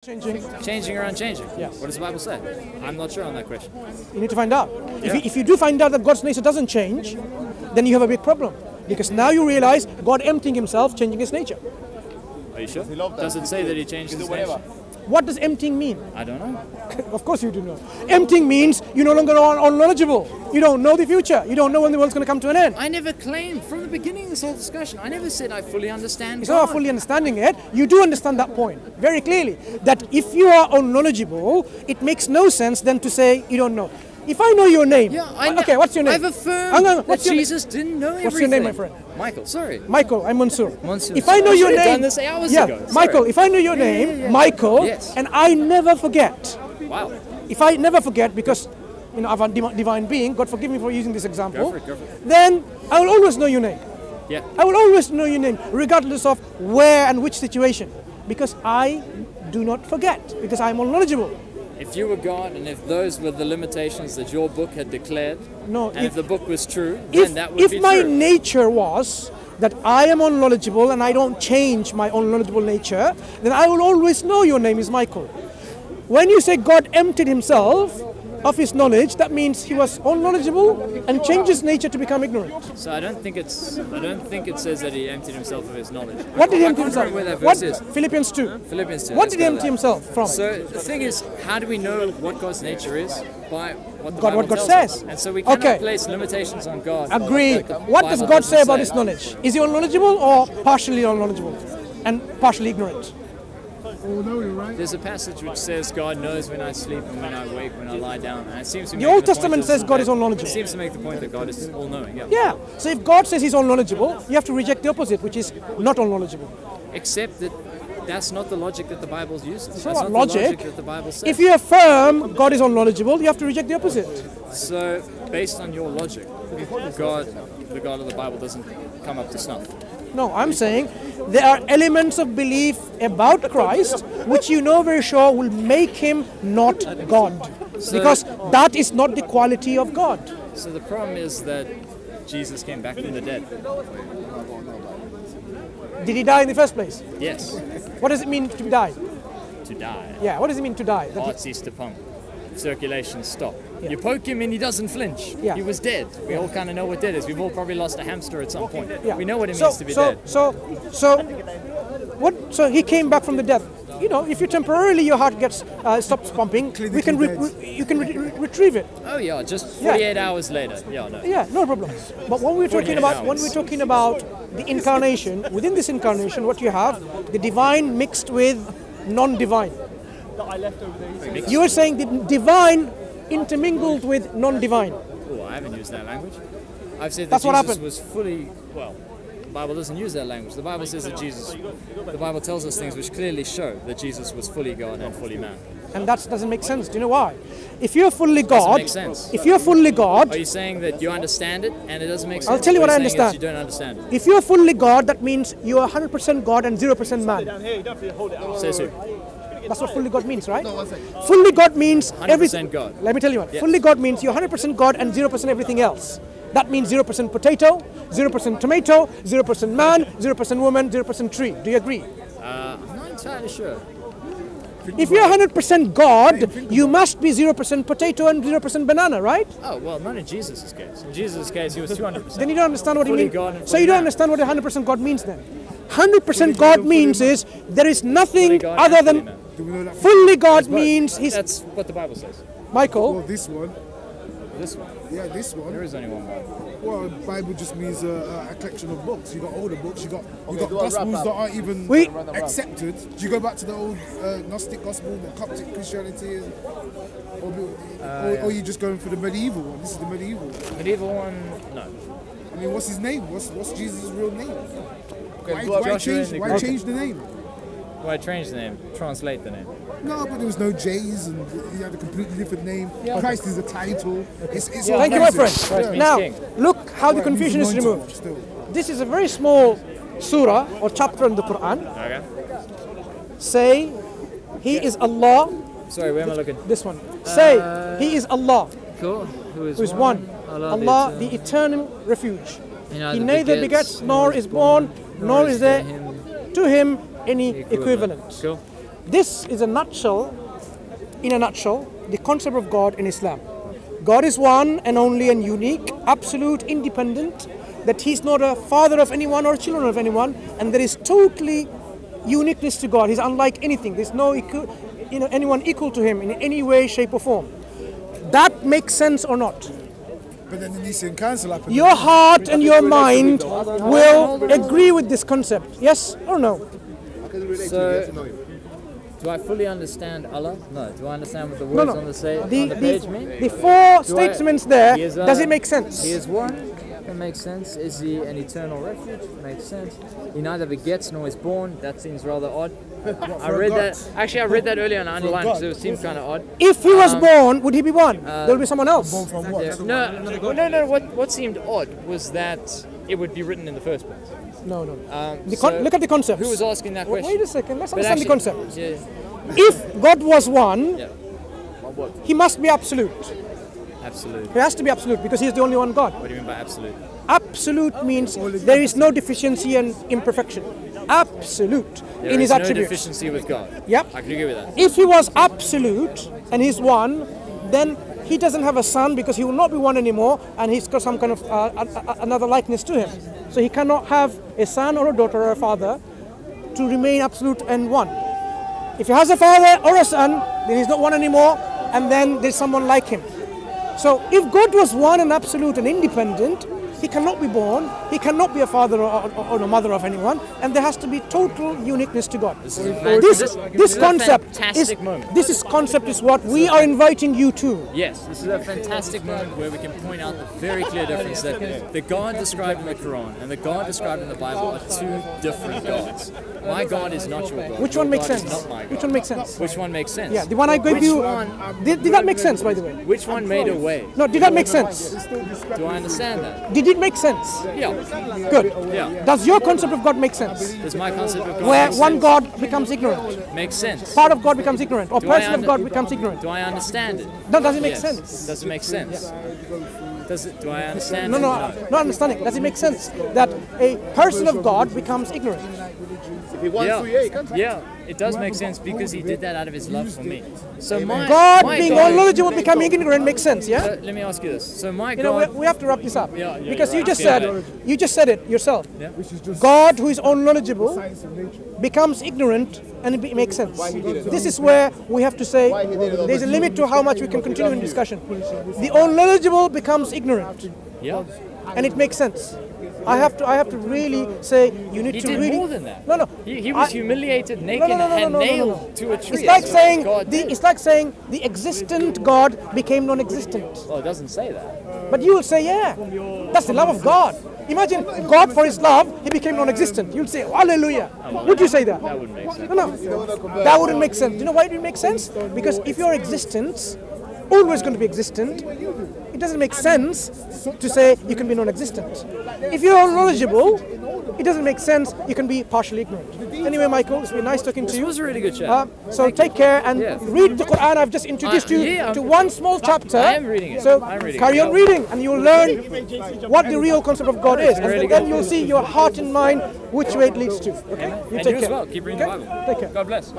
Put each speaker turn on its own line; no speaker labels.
Changing or unchanging?
Yes.
What does the Bible say? I'm not sure on that question.
You need to find out.
Yeah.
If you do find out that God's nature doesn't change, then you have a big problem. Because now you realize God emptying himself, changing his nature.
Are you sure? Does it say that he changed his nature?
What does emptying mean?
I don't know.
Of course you do know. Emptying means you no longer are knowledgeable. You don't know the future. You don't know when the world's going to come to an end.
I never claimed from the beginning of this whole discussion. I never said I fully understand
It's
God.
not fully understanding it. You do understand that point very clearly. That if you are unknowledgeable, it makes no sense then to say you don't know. If I know your name,
Yeah, I know.
okay, what's your name?
I've affirmed that
what's your
Jesus didn't know everything.
What's your name, my friend?
Michael, sorry.
Michael, I'm Mansur.
Mansur.
If I know your
should have
name,
done this hours
yeah,
ago. Sorry.
Michael. If I know your name,
yeah.
Michael,
Yes.
and I never forget.
Wow.
If I never forget, because I'm a divine being, God forgive me for using this example,
Go for it.
then I will always know your name.
Yeah.
I will always know your name, regardless of where and which situation, because I do not forget, because I am all knowledgeable.
If you were God and if those were the limitations that your book had declared,
No,
and if the book was true,
if
then that would be
if my
true.
nature was that I am unknowledgeable and I don't change my unknowledgeable nature, then I will always know your name is Michael. When you say God emptied himself of his knowledge, that means he was unknowledgeable and changed his nature to become ignorant.
So I don't think it says that he emptied himself of his knowledge.
What did he
I
empty
can't
himself?
remember where that
What?
verse is.
Philippians 2.
Philippians 2.
What
let's
did he
go
empty
there.
himself from?
So the thing is, how do we know what God's nature is? By what the
God,
Bible
what God
tells
says.
us. And so we cannot
Okay.
place limitations on God.
Agree.
like the
What does
Bible
God say
doesn't
about his knowledge? Is he unknowledgeable or partially unknowledgeable and partially ignorant?
There's a passage which says God knows when I sleep and when I wake, when I lie down. And it seems to
The
make
Old
the point
Testament says God is
that-
unknowledgeable.
It seems to make the point that God is all-knowing. Yeah.
Yeah. So if God says he's unknowledgeable, you have to reject the opposite, which is not unknowledgeable.
Except that that's not the logic that the Bible uses. That's
not
not the
logic.
logic that the Bible says.
If you affirm God is unknowledgeable, you have to reject the opposite.
So, based on your logic, God, the God of the Bible, doesn't come up to snuff.
No, I'm saying there are elements of belief about Christ which you know very sure will make him not God. Because that is not the quality of God.
So the problem is that Jesus came back from the dead.
Did he die in the first place?
Yes,
What does it mean to die?
to die.
Yeah, what does it mean to die? That he-
Heart ceased to pump. Circulation stopped.
Yeah.
You poke him and he doesn't flinch.
Yeah.
He was dead. We all kind of know what dead is. We've all probably lost a hamster at some point.
Yeah.
We know what it means to be dead.
So he came back from the death. You know, if you temporarily your heart gets stops pumping, you can retrieve it.
Oh yeah, just
Yeah.
48 hours later. Yeah, no.
Yeah, no problem. But when we're
48
talking about the incarnation, within this incarnation, what you have, the divine mixed with non-divine. You were saying the divine intermingled with non-divine.
Oh, I haven't used that language. I've said that
That's what
Jesus
happened.
was fully, well, the Bible doesn't use that language. The Bible says that the Bible tells us things which clearly show that Jesus was fully God and fully man.
And that doesn't make sense. Do you know why? If you're fully
Doesn't
God,
make sense.
if you're fully God,
Are you saying that you understand it and it doesn't make sense?
I'll tell you
Or
what I
are saying that
understand.
You don't understand it.
if you're fully God, that means you're 100% God and 0% man.
Says who?
That's what fully God means, right? Fully God means
100% God.
Let me tell you what.
Yes.
Fully God means you're 100% God and 0% everything else. That means 0% potato, 0% tomato, 0% man, 0% woman, 0% tree. Do you agree?
I'm not entirely sure.
If you're 100% God, you must be 0% potato and 0% banana, right?
Oh, well, not in Jesus' case. In Jesus' case, he was 200%.
Then you don't understand what it
Fully
means.
God and
So
fully
you don't
man.
understand what 100% God means then. 100% God means is there is
Fully
nothing
God
other
and fully
than
man.
Do we know that?
fully God
But
means he's
That's what the Bible says.
Michael.
Well, this one.
This one.
Yeah, this
There
one.
is only one Bible.
Well, Bible just means a collection of books. You got older books. You got gospels that aren't even accepted. Do you go back to the old Gnostic gospel, the Coptic Christianity, or you just going for the medieval one? This is the medieval.
Medieval one, no.
I mean, what's his name? What's Jesus' real name? Why
Joshua in the Greek.
change the name?
Why change the name? Translate the name.
No, but there was no J's, and he had a completely different name. Christ is a title. It's all
Thank you, my
music.
friend.
means
Now,
king.
look how the
Right,
confusion is
he's anointed
removed.
still.
This is a very small surah or chapter in the Quran.
Okay.
Say, He is Allah.
Sorry, where am I looking?
This one. Say, He is Allah,
Cool.
who is one. Allah, the eternal refuge. He neither begets nor is born, nor is there to him any equivalent.
Cool.
This is in a nutshell, the concept of God in Islam. God is one and only and unique, absolute, independent, that He's not a father of anyone or children of anyone, and there is totally uniqueness to God. He's unlike anything. There's no anyone equal to Him in any way, shape or form. That makes sense or not?
But then the Nicene Council happened.
Your heart and your mind will agree with this concept, yes or no?
So, do I fully understand Allah? No. Do I understand what the words on the page mean?
The four statements there, does it make sense?
He is one. That makes sense. Is He an eternal refuge? Makes sense. He neither begets nor is born. That seems rather odd. I read that. Actually, I read that earlier and I underlined because it seemed kind of odd.
If He was born, would He be one? There will be someone else.
Born from what?
Yeah. No. What seemed odd was that it would be written in the first place.
No. Look at the concept.
Who was asking that question?
Wait a second. Let's understand the concept.
Yeah.
If God was one, He must be absolute.
Absolute.
He has to be absolute because He's the only one God.
What do you mean by absolute?
Absolute means there is no deficiency and imperfection. Absolute in His attributes.
There is no deficiency with God.
Yep.
I can agree with that.
If He was absolute and He's one, then He doesn't have a son because He will not be one anymore, and He's got some kind of another likeness to Him. So He cannot have a son or a daughter or a father to remain absolute and one. If He has a father or a son, then He's not one anymore, and then there's someone like Him. So if God was one and absolute and independent, He cannot be born, He cannot be a father or a mother of anyone, and there has to be total uniqueness to God. This concept is what we are inviting you to.
Yes, this is a fantastic moment where we can point out the very clear difference that the God described in the Quran and the God described in the Bible are two different gods. My God is not your God.
Which one makes
God
sense?
is not my God.
Which one makes sense?
Which one makes sense?
Yeah, the one I gave you. Did that make sense, by the way?
Which one made a way?
No, did that make sense?
Do I understand that?
Did it make sense?
Yeah.
Good.
Yeah.
Does your concept of God make sense?
Does my concept of God
Where
make
one
sense?
God becomes ignorant,
Makes sense.
part of God becomes ignorant, or
Do I
person of God becomes ignorant.
Do I understand it?
No, does it make
Yes.
sense?
Does it make sense? Do I understand
No,
it?
not understanding. Does it make sense that a person of God becomes ignorant?
Yeah, it does make sense because He did that out of His love for me. So
God being all knowledgeable becoming ignorant makes sense, yeah?
Let me ask you this. So my
You
God...
know, we have to wrap this up because
you're
you just
right.
said it yourself.
Yeah.
God, who is all knowledgeable, becomes ignorant, and it makes sense. This is where we have to say there's a limit to how much we can continue in discussion. The all knowledgeable becomes ignorant,
Yeah.
and it makes sense. I have to really say you need
He
to
did
really
more than that.
No.
He was humiliated, naked, and nailed to a tree.
It's like
That's
saying
what God did.
it's like saying the existent God became non-existent.
Well, it doesn't say that.
But you will say, yeah, that's the love of God. Imagine God, for His love, He became non-existent. You'll say, hallelujah. Would you say that?
That wouldn't make sense.
No. That wouldn't make sense. You know why it would make sense? Because if your existence always going to be existent, it doesn't make sense to say you can be non-existent. If you're all knowledgeable, it doesn't make sense you can be partially ignorant. Anyway, Michael, it's been nice talking to you.
It was a really good chat.
So take care and read the Quran. I've just introduced you to one small chapter.
I am reading it.
So
I'm reading
carry
it.
on reading and you'll learn what the real concept of God is. And then you'll see your heart and mind which way it leads to. Okay?
And you as well. Keep reading the Bible.
Take care.
God bless.